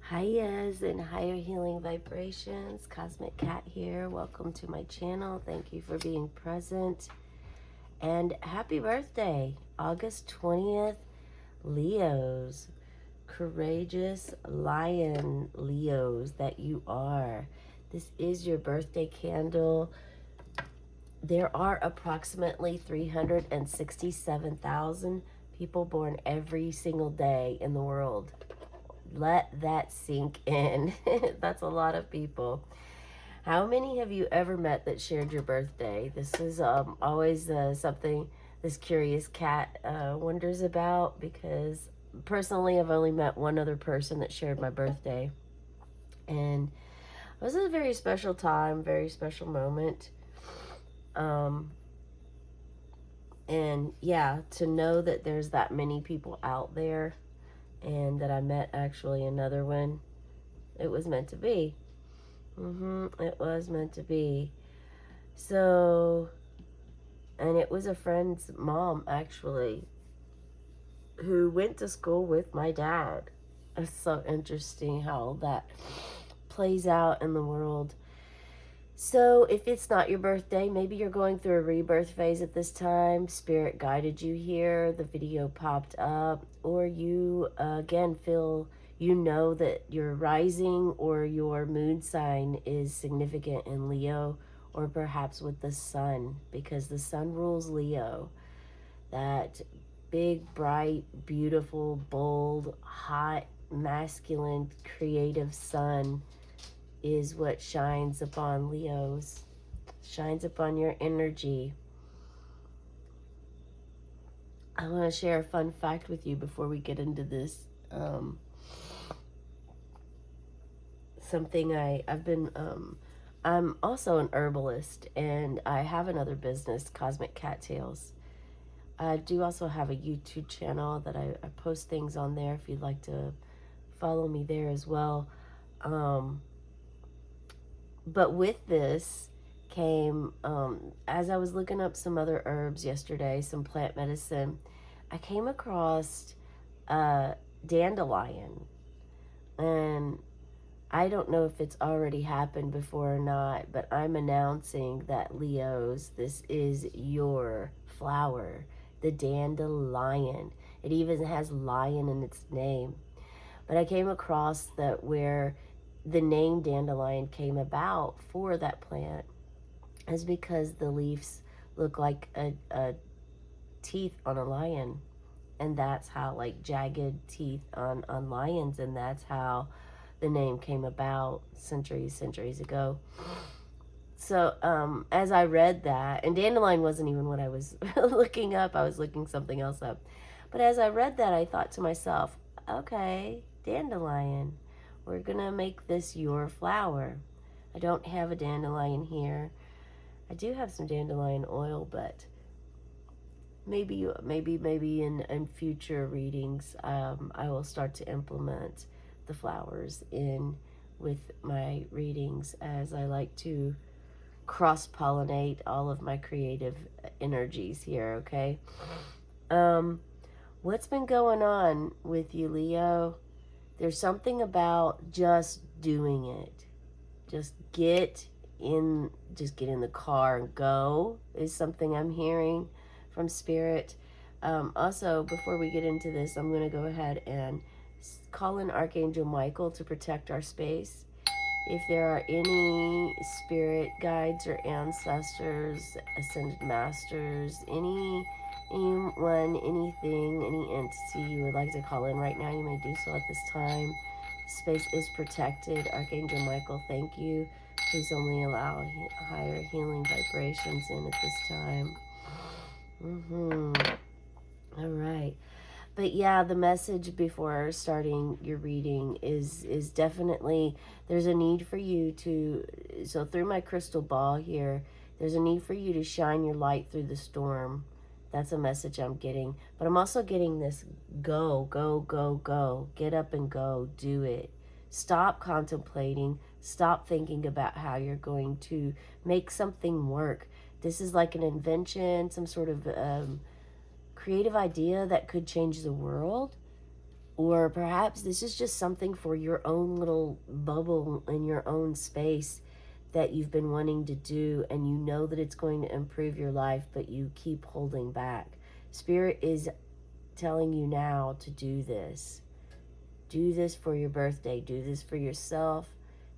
Highas and higher healing vibrations. Cosmic Cat here. Welcome to my channel. Thank you for being present. And happy birthday, August 20th, Leos. Courageous lion Leos that you are. This is your birthday candle. There are approximately 367,000 people born every single day in the world. Let that sink in. That's a lot of people. How many have you ever met that shared your birthday? This is always something this curious cat wonders about, because personally I've only met one other person that shared my birthday. And it was a very special time, very special moment. And yeah, to know that there's that many people out there and that I met actually another one, it was meant to be. It was meant to be. So, and it was a friend's mom actually who went to school with my dad. It's so interesting how that plays out in the world. So if it's not your birthday, maybe you're going through a rebirth phase at this time. Spirit guided you here. The video popped up. Or you, again, feel that your rising or your moon sign is significant in Leo, or perhaps with the sun, because the sun rules Leo. That big, bright, beautiful, bold, hot, masculine, creative sun is what shines upon Leos, shines upon your energy. I want to share a fun fact with you before we get into this. I'm also an herbalist, and I have another business, Cosmic Cattails. I do also have a YouTube channel that I post things on there if you'd like to follow me there as well. But with this came, as I was looking up some other herbs yesterday, some plant medicine, I came across dandelion. And I don't know if it's already happened before or not, but I'm announcing that, Leos, this is your flower, the dandelion. It even has lion in its name. But I came across that where the name dandelion came about for that plant is because the leaves look like a teeth on a lion. And that's how, like, jagged teeth on lions, and that's how the name came about centuries ago. So as I read that, and dandelion wasn't even what I was looking up, I was looking something else up. But as I read that, I thought to myself, okay, dandelion, we're gonna make this your flower. I don't have a dandelion here. I do have some dandelion oil, but maybe in future readings, I will start to implement the flowers in with my readings, as I like to cross-pollinate all of my creative energies here, okay? What's been going on with you, Leo? There's something about just doing it. Just get in the car and go is something I'm hearing from Spirit. Also, before we get into this, I'm going to go ahead and call in Archangel Michael to protect our space. If there are any spirit guides or ancestors, ascended masters, anyone, anything, any entity you would like to call in right now, you may do so at this time. Space is protected. Archangel Michael, thank you. Please only allow higher healing vibrations in at this time. All right. But yeah, the message before starting your reading is definitely, there's a need for you to, so through my crystal ball here, there's a need for you to shine your light through the storm. That's a message I'm getting. But I'm also getting this go, go, go, go. Get up and go. Do it. Stop contemplating. Stop thinking about how you're going to make something work. This is like an invention, some sort of creative idea that could change the world. Or perhaps this is just something for your own little bubble in your own space that you've been wanting to do, and you know that it's going to improve your life, but you keep holding back. Spirit is telling you now to do this. Do this for your birthday. Do this for yourself.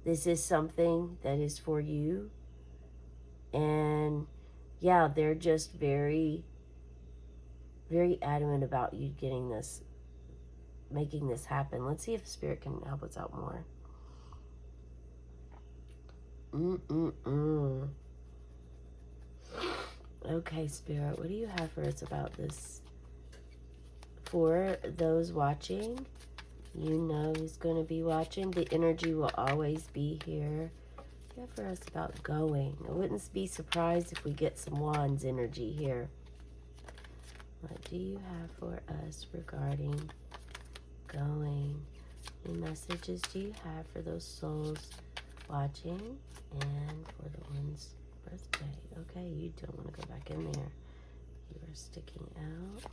This is something that is for you. And yeah, they're just very, very adamant about you getting this, making this happen. Let's see if Spirit can help us out more. Okay, Spirit, what do you have for us about this? For those watching, you know who's going to be watching. The energy will always be here. What do you have for us about going? I wouldn't be surprised if we get some Wands energy here. What do you have for us regarding going? What messages do you have for those souls watching and for the one's birthday? Okay, you don't want to go back in there. You are sticking out.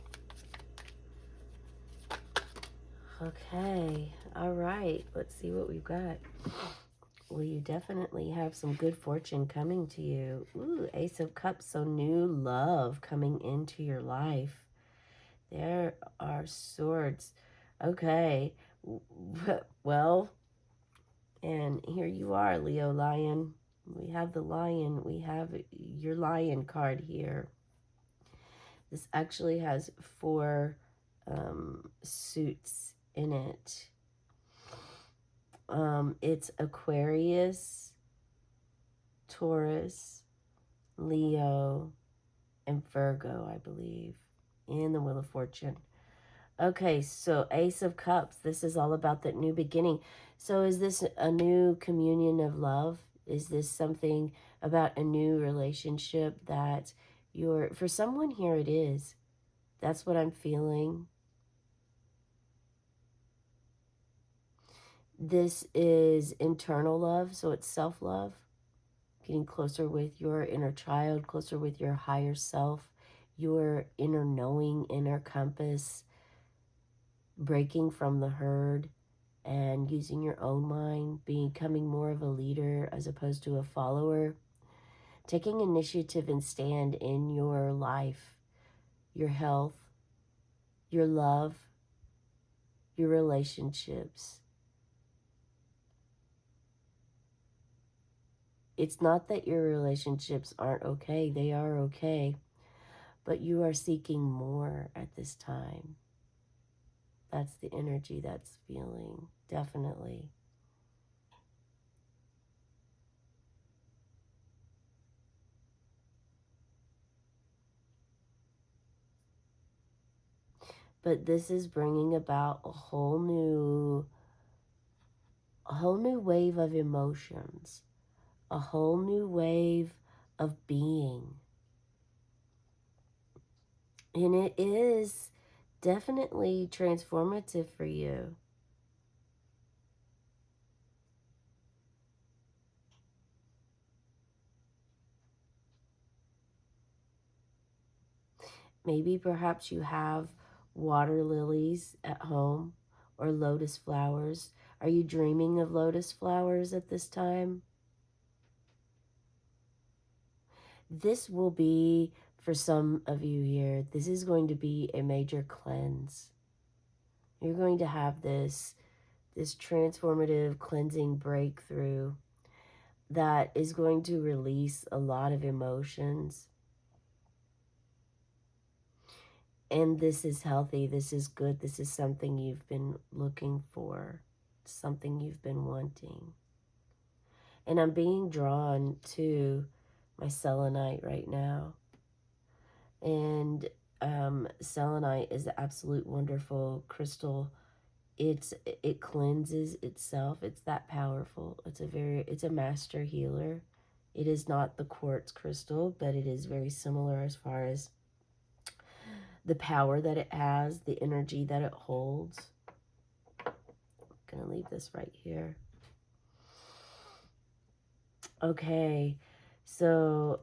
Okay, all right. Let's see what we've got. Well, you definitely have some good fortune coming to you. Ooh, Ace of Cups, so new love coming into your life. There are swords. Okay, well, and here you are, Leo Lion. We have the lion. We have your lion card here. This actually has 4 suits in it. It's Aquarius, Taurus, Leo, and Virgo, I believe, in the Wheel of Fortune. Okay, so Ace of Cups. This is all about that new beginning. So is this a new communion of love? Is this something about a new relationship that you're... For someone here it is. That's what I'm feeling. This is internal love, so it's self-love. Getting closer with your inner child, closer with your higher self, your inner knowing, inner compass, breaking from the herd and using your own mind, becoming more of a leader as opposed to a follower, taking initiative and stand in your life, your health, your love, your relationships. It's not that your relationships aren't okay. They are okay. But you are seeking more at this time. That's the energy that's feeling, definitely. But this is bringing about a whole new wave of emotions, a whole new wave of being. And it is definitely transformative for you. Maybe perhaps you have water lilies at home or lotus flowers. Are you dreaming of lotus flowers at this time? This will be, for some of you here, this is going to be a major cleanse. You're going to have this transformative cleansing breakthrough that is going to release a lot of emotions. And this is healthy. This is good. This is something you've been looking for, something you've been wanting. And I'm being drawn to my selenite right now. And selenite is an absolute wonderful crystal. It cleanses itself. It's that powerful. It's a master healer. It is not the quartz crystal, but it is very similar as far as the power that it has, the energy that it holds. I'm gonna leave this right here. Okay, so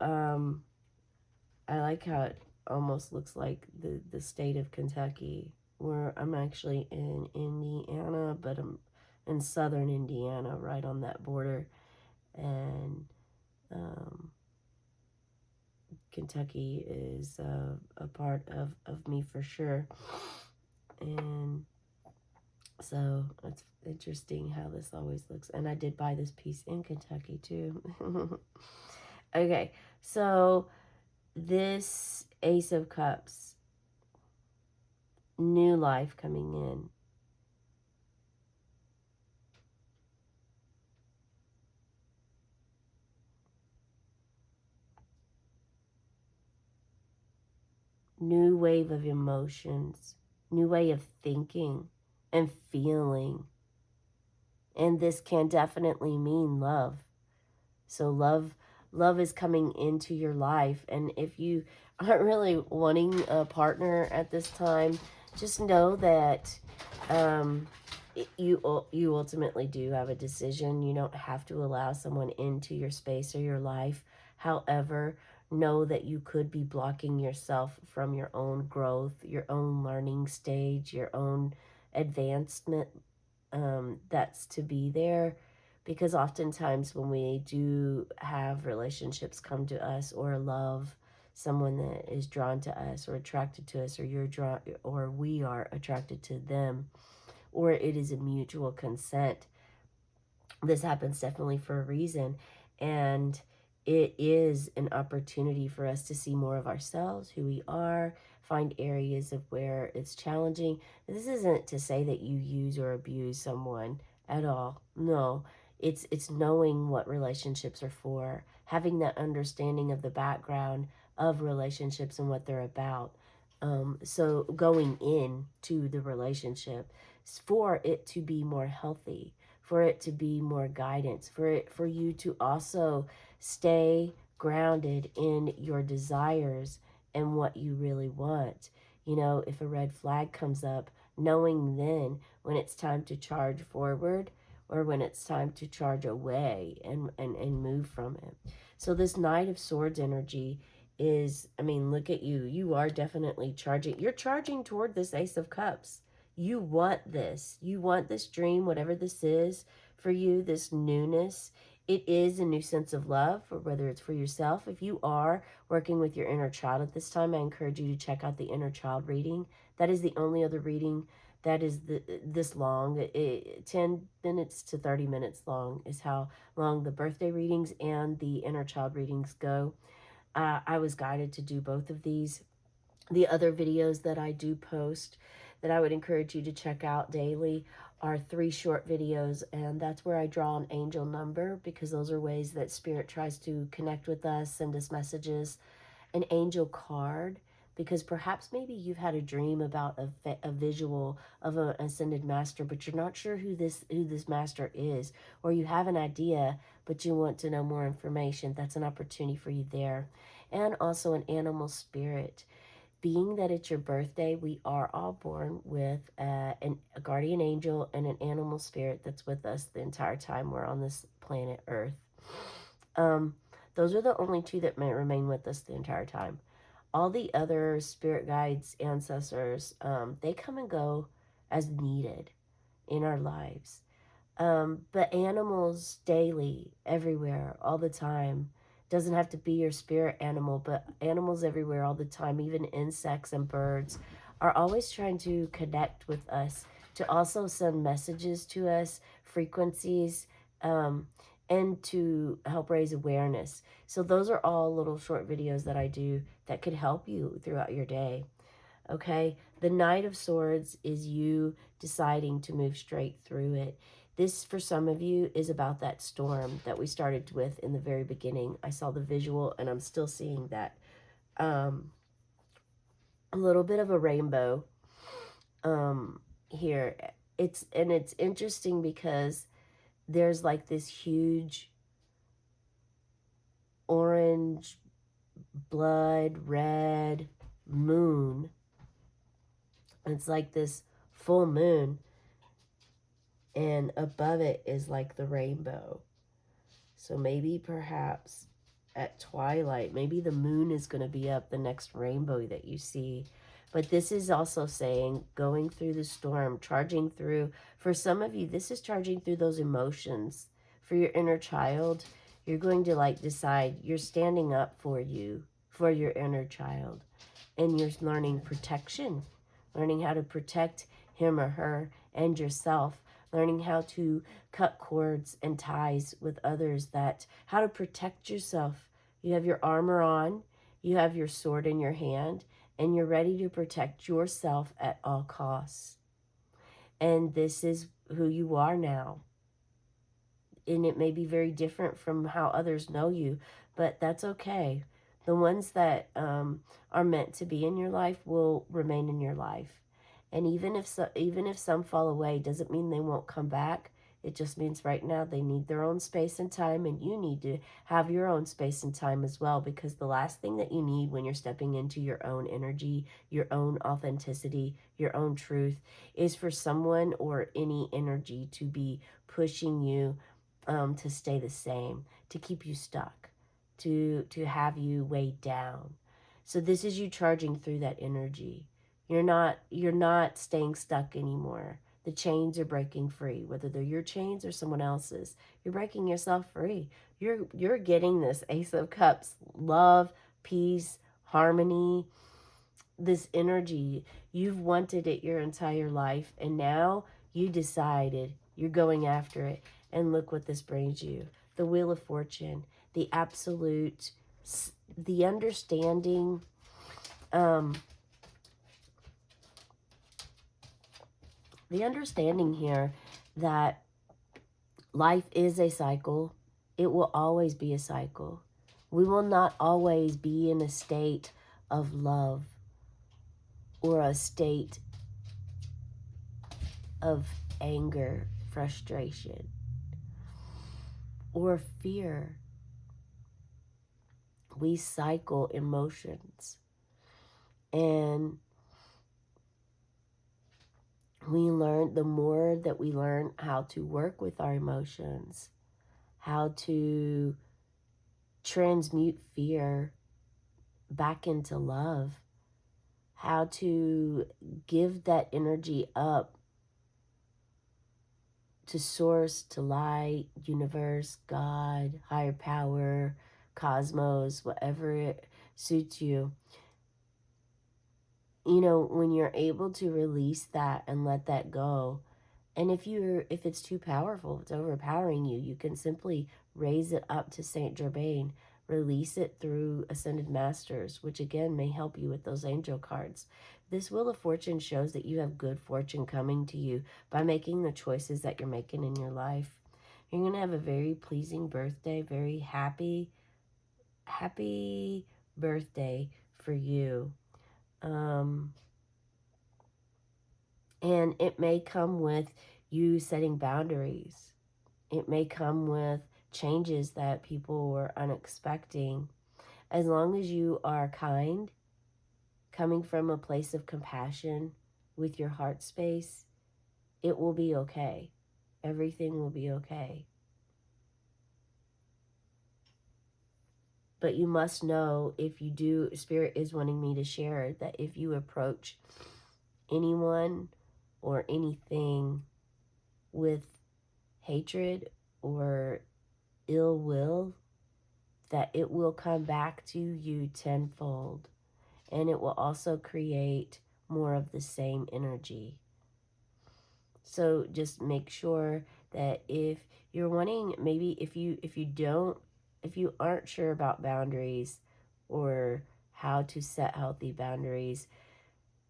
I like how it almost looks like the state of Kentucky where I'm actually in Indiana, but I'm in southern Indiana, right on that border. And Kentucky is a part of me for sure. And so it's interesting how this always looks. And I did buy this piece in Kentucky too. Okay, so this Ace of Cups, new life coming in. New wave of emotions, new way of thinking and feeling. And this can definitely mean love. So love is coming into your life. And if you aren't really wanting a partner at this time, just know that you ultimately do have a decision. You don't have to allow someone into your space or your life. However, know that you could be blocking yourself from your own growth, your own learning stage, your own advancement that's to be there, because oftentimes when we do have relationships come to us or love someone that is drawn to us or attracted to us, or you're drawn or we are attracted to them, or it is a mutual consent, this happens definitely for a reason. And it is an opportunity for us to see more of ourselves, who we are, find areas of where it's challenging. This isn't to say that you use or abuse someone at all. No, it's knowing what relationships are for, having that understanding of the background of relationships and what they're about. So going in to the relationship for it to be more healthy, for it to be more guidance, for you to also stay grounded in your desires and what you really want. You know, if a red flag comes up, knowing then when it's time to charge forward or when it's time to charge away and move from it. So this Knight of Swords energy is, I mean, look at you. You are definitely charging. You're charging toward this Ace of Cups. You want this. You want this dream, whatever this is for you, this newness. It is a new sense of love, or whether it's for yourself. If you are working with your inner child at this time, I encourage you to check out the inner child reading. That is the only other reading that is this long. 10 minutes to 30 minutes long is how long the birthday readings and the inner child readings go. I was guided to do both of these. The other videos that I do post that I would encourage you to check out daily are 3 short videos, and that's where I draw an angel number, because those are ways that Spirit tries to connect with us, send us messages. An angel card, because perhaps maybe you've had a dream about a visual of an ascended master, but you're not sure who this master is, or you have an idea but you want to know more information. That's an opportunity for you there. And also an animal spirit. Being that it's your birthday, we are all born with a guardian angel and an animal spirit that's with us the entire time we're on this planet Earth. Those are the only 2 that may remain with us the entire time. All the other spirit guides, ancestors, they come and go as needed in our lives. But animals daily, everywhere, all the time. Doesn't have to be your spirit animal, but animals everywhere all the time, even insects and birds, are always trying to connect with us, to also send messages to us, frequencies, and to help raise awareness. So those are all little short videos that I do that could help you throughout your day. Okay, the Knight of Swords is you deciding to move straight through it. This, for some of you, is about that storm that we started with in the very beginning. I saw the visual, and I'm still seeing that. A little bit of a rainbow here. It's interesting because there's like this huge orange, blood red moon. It's like this full moon, and above it is like the rainbow. So maybe perhaps at twilight, maybe the moon is going to be up, the next rainbow that you see. But this is also saying going through the storm, charging through. For some of you, this is charging through those emotions. For your inner child, you're going to like decide you're standing up for you, for your inner child. And you're learning protection, learning how to protect him or her and yourself, learning how to cut cords and ties with others, that how to protect yourself. You have your armor on, you have your sword in your hand, and you're ready to protect yourself at all costs. And this is who you are now. And it may be very different from how others know you, but that's okay. The ones that are meant to be in your life will remain in your life. And even if some fall away, doesn't mean they won't come back. It just means right now they need their own space and time, and you need to have your own space and time as well, because the last thing that you need when you're stepping into your own energy, your own authenticity, your own truth, is for someone or any energy to be pushing you to stay the same, to keep you stuck, to have you weighed down. So this is you charging through that energy. You're not staying stuck anymore. The chains are breaking free, whether they're your chains or someone else's. You're breaking yourself free. You're getting this Ace of Cups, love, peace, harmony, this energy. You've wanted it your entire life, and now you decided you're going after it. And look what this brings you. The Wheel of Fortune, the absolute, the understanding, here that life is a cycle. It will always be a cycle. We will not always be in a state of love or a state of anger, frustration, or fear. We cycle emotions. And the more that we learn how to work with our emotions, how to transmute fear back into love, how to give that energy up to source, to light, universe, God, higher power, cosmos, whatever it suits you. You know, when you're able to release that and let that go, and if it's too powerful, if it's overpowering you, you can simply raise it up to Saint Germain, release it through Ascended Masters, which again may help you with those angel cards. This Wheel of Fortune shows that you have good fortune coming to you by making the choices that you're making in your life. You're going to have a very pleasing birthday, very happy birthday for you. And it may come with you setting boundaries. It may come with changes that people were unexpecting. As long as you are kind, coming from a place of compassion with your heart space, it will be okay. Everything will be okay. But you must know, if you do, Spirit is wanting me to share that if you approach anyone or anything with hatred or ill will, that it will come back to you tenfold. And it will also create more of the same energy. So just make sure that if you're wanting, maybe if you aren't sure about boundaries or how to set healthy boundaries,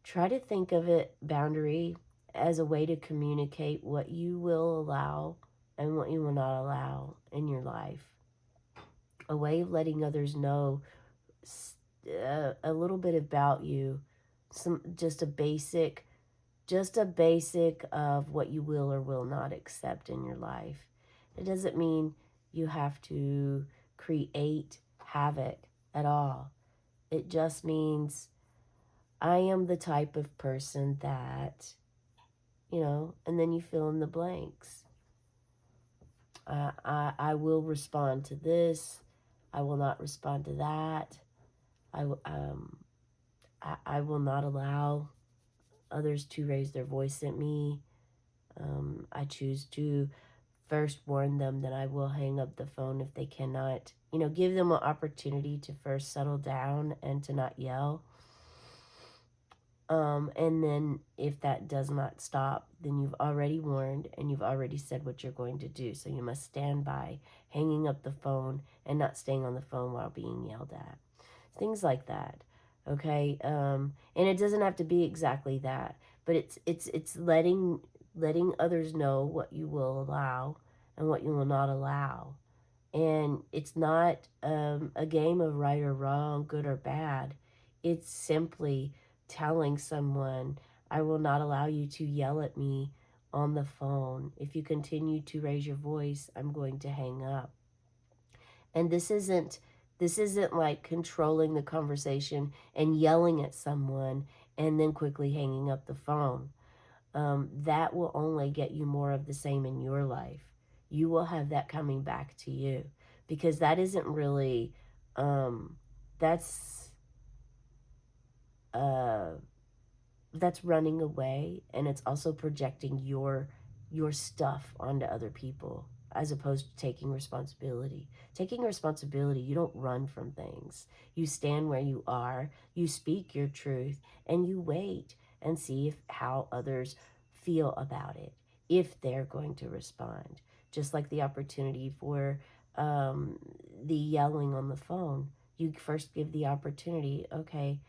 try to think of boundary as a way to communicate what you will allow and what you will not allow in your life. A way of letting others know a little bit about you, just a basic of what you will or will not accept in your life. It doesn't mean you have to create havoc at all. It just means I am the type of person that, and then you fill in the blanks. I will respond to this. I will not respond to that. I will not allow others to raise their voice at me. I choose to first warn them that I will hang up the phone if they cannot, give them an opportunity to first settle down and to not yell. And then if that does not stop, then you've already warned and you've already said what you're going to do. So you must stand by hanging up the phone and not staying on the phone while being yelled at. Things like that. Okay. And it doesn't have to be exactly that, but it's letting others know what you will allow and what you will not allow. And it's not a game of right or wrong, good or bad. It's simply telling someone, I will not allow you to yell at me on the phone. If you continue to raise your voice, I'm going to hang up. And this isn't like controlling the conversation and yelling at someone and then quickly hanging up the phone. That will only get you more of the same in your life. You will have that coming back to you because that isn't really, that's, uh, that's running away, and it's also projecting your stuff onto other people as opposed to taking responsibility. Taking responsibility, you don't run from things. You stand where you are, you speak your truth, and you wait and see if how others feel about it, if they're going to respond. Just like the opportunity for the yelling on the phone. You first give the opportunity, okay,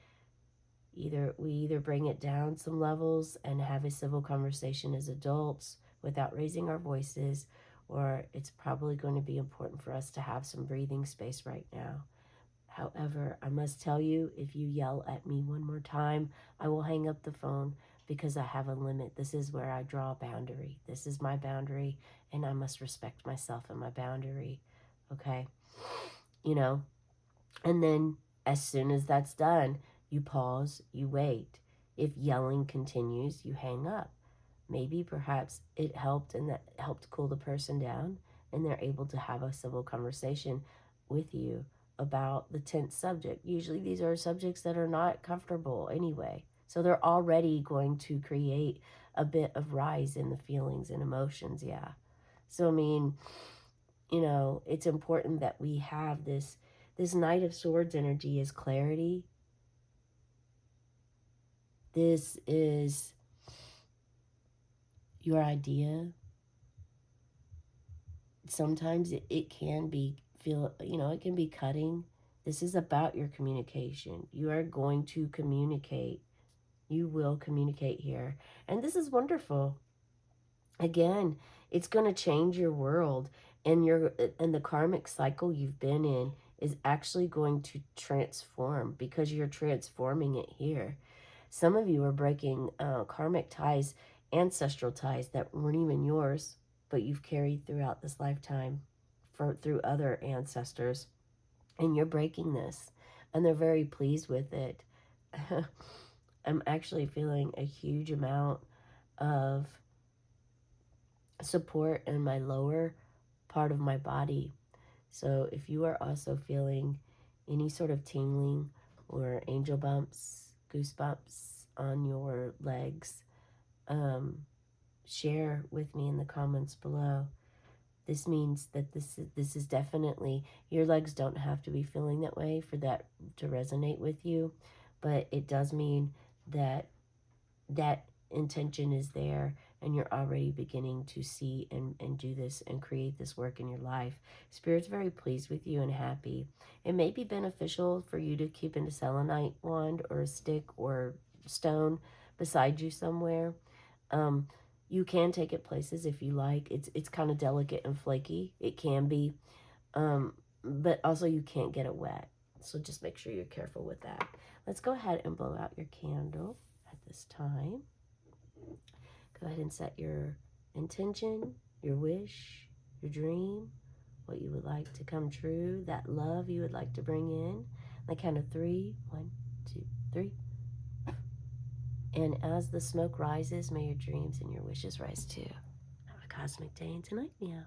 we either bring it down some levels and have a civil conversation as adults without raising our voices, or it's probably going to be important for us to have some breathing space right now. However, I must tell you, if you yell at me one more time, I will hang up the phone because I have a limit. This is where I draw a boundary. This is my boundary, and I must respect myself and my boundary. Okay? You know, and then as soon as that's done, you pause, you wait. If yelling continues, you hang up. Maybe perhaps it helped and that helped cool the person down and they're able to have a civil conversation with you about the tense subject. Usually these are subjects that are not comfortable anyway. So they're already going to create a bit of rise in the feelings and emotions, yeah. So I mean, it's important that we have this Knight of Swords energy is clarity. This is your idea. Sometimes it can be it can be cutting. This is about your communication. You are going to communicate. You will communicate here. And this is wonderful. Again, it's going to change your world, and the karmic cycle you've been in is actually going to transform because you're transforming it here. Some of you are breaking karmic ties, ancestral ties that weren't even yours, but you've carried throughout this lifetime through other ancestors, and you're breaking this, and they're very pleased with it. I'm actually feeling a huge amount of support in my lower part of my body. So if you are also feeling any sort of tingling or angel bumps, goosebumps on your legs, share with me in the comments below. This means that this is definitely, your legs don't have to be feeling that way for that to resonate with you, but it does mean that that intention is there and you're already beginning to see and do this and create this work in your life. Spirit's very pleased with you and happy. It may be beneficial for you to keep a selenite wand or a stick or stone beside you somewhere. You can take it places if you like. It's kind of delicate and flaky. It can be. But also you can't get it wet. So just make sure you're careful with that. Let's go ahead and blow out your candle at this time. Go ahead and set your intention, your wish, your dream, what you would like to come true, that love you would like to bring in. On the count of 3, 1, 2, 3. And as the smoke rises, may your dreams and your wishes rise too. Have a cosmic day and tonight, meow.